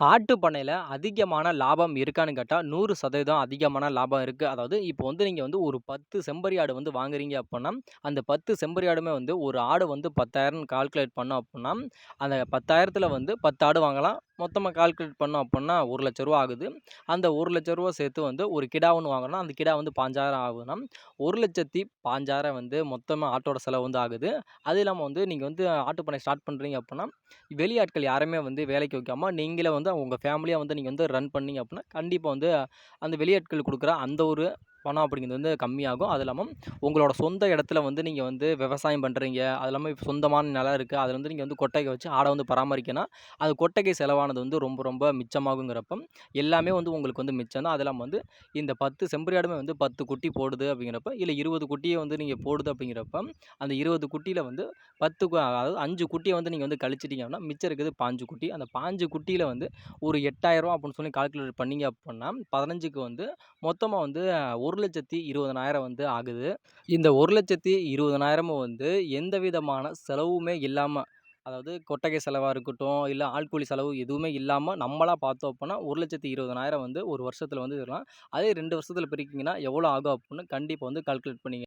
ஆட்டு பண்ணையில அதிகமான லாபம் இருக்கான்னு கேட்டா, 100% அதிகமான லாபம் இருக்கு. அதாவது இப்போ வந்து நீங்க வந்து ஒரு 10 செம்பறி ஆடு வந்து வாங்குறீங்க அப்பன்னா, அந்த 10 செம்பறி ஆடுமே வந்து ஒரு ஆடு வந்து 10,000 கால்குலேட் பண்ணோம் அப்புட்ன்னா, அந்த 10,000த்துல வந்து 10 ஆடு வாங்கலாம். மொத்தமா கால்குலேட் பண்ணோம் அப்புட்ன்னா ரூ. 1,00,000 ஆகுது. அந்த ரூ. 1,00,000 சேர்த்து வந்து ஒரு கிடா ஒண்ணு வாங்குறோம்னா, அந்த கிடா வந்து 5,000 ஆகுதுன்னா, 1,15,000 வந்து மொத்தமா ஆட்டோட செலவு வந்து ஆகுது. அது இல்லாம வந்து நீங்க வந்து ஆட்டு பண்ணை ஸ்டார்ட் பண்றீங்க அப்புட்ன்னா, வெளியாட்கள் யாரையுமே வந்து வேலைக்கு வைக்காம, நீங்களே வந்து உங்க ஃபேமிலியா வந்து நீங்க வந்து ரன் பண்ணீங்க அப்புட்ன்னா, கண்டிப்பா வந்து அந்த வெளியாட்கள் குடுக்குற அந்த ஒரு பணம் அப்படிங்கிறது வந்து கம்மியாகும். அது இல்லாம உங்களோட சொந்த இடத்துல வந்து நீங்க வந்து விவசாயம் பண்றீங்க. அது இல்லாம இப்ப சொந்தமான நிலம் இருக்கு. அதுல வந்து நீங்க வந்து கொட்டகை வச்சு ஆட வந்து பராமரிக்கன்னா, அது கொட்டகை செலவானது வந்து ரொம்ப ரொம்ப மிச்சமாகுங்கிறப்ப, எல்லாமே வந்து உங்களுக்கு வந்து மிச்சம் தான். அது இல்லாம வந்து இந்த 10 செம்பறி ஆடுமே வந்து 10 குட்டி போடுது அப்படிங்கிறப்ப, இல்ல 20 குட்டிய வந்து நீங்க போடுது அப்படிங்கிறப்ப, அந்த 20 குட்டியில வந்து 10 அதாவது 5 குட்டிய வந்து நீங்க வந்து கழிச்சிட்டீங்க அப்படின்னா, மிச்சம் இருக்குது 5 குட்டி. அந்த 5 குட்டியில வந்து ஒரு ரூ. 8,000 அப்படின்னு சொல்லி கால்குலேட் பண்ணீங்க அப்படின்னா, 15க்கு வந்து மொத்தமா வந்து 1,20,000 வந்து ஆகுது. இந்த 1,20,000 வந்து எந்த விதமான செலவுமே இல்லாம, அதாவது கொட்டகை செலவா இருக்கட்டும், இல்ல ஆள்கூலி செலவு எதுவுமே இல்லாம நம்மளா பார்த்தோம் அப்படின்னா, 1,20,000 வந்து ஒரு வருஷத்துல வந்து இதெல்லாம். அதே 2 வருஷத்துல பிரித்தீங்கன்னா எவ்வளோ ஆகும் அப்படின்னு கண்டிப்பா வந்து கால்குலேட் பண்ணி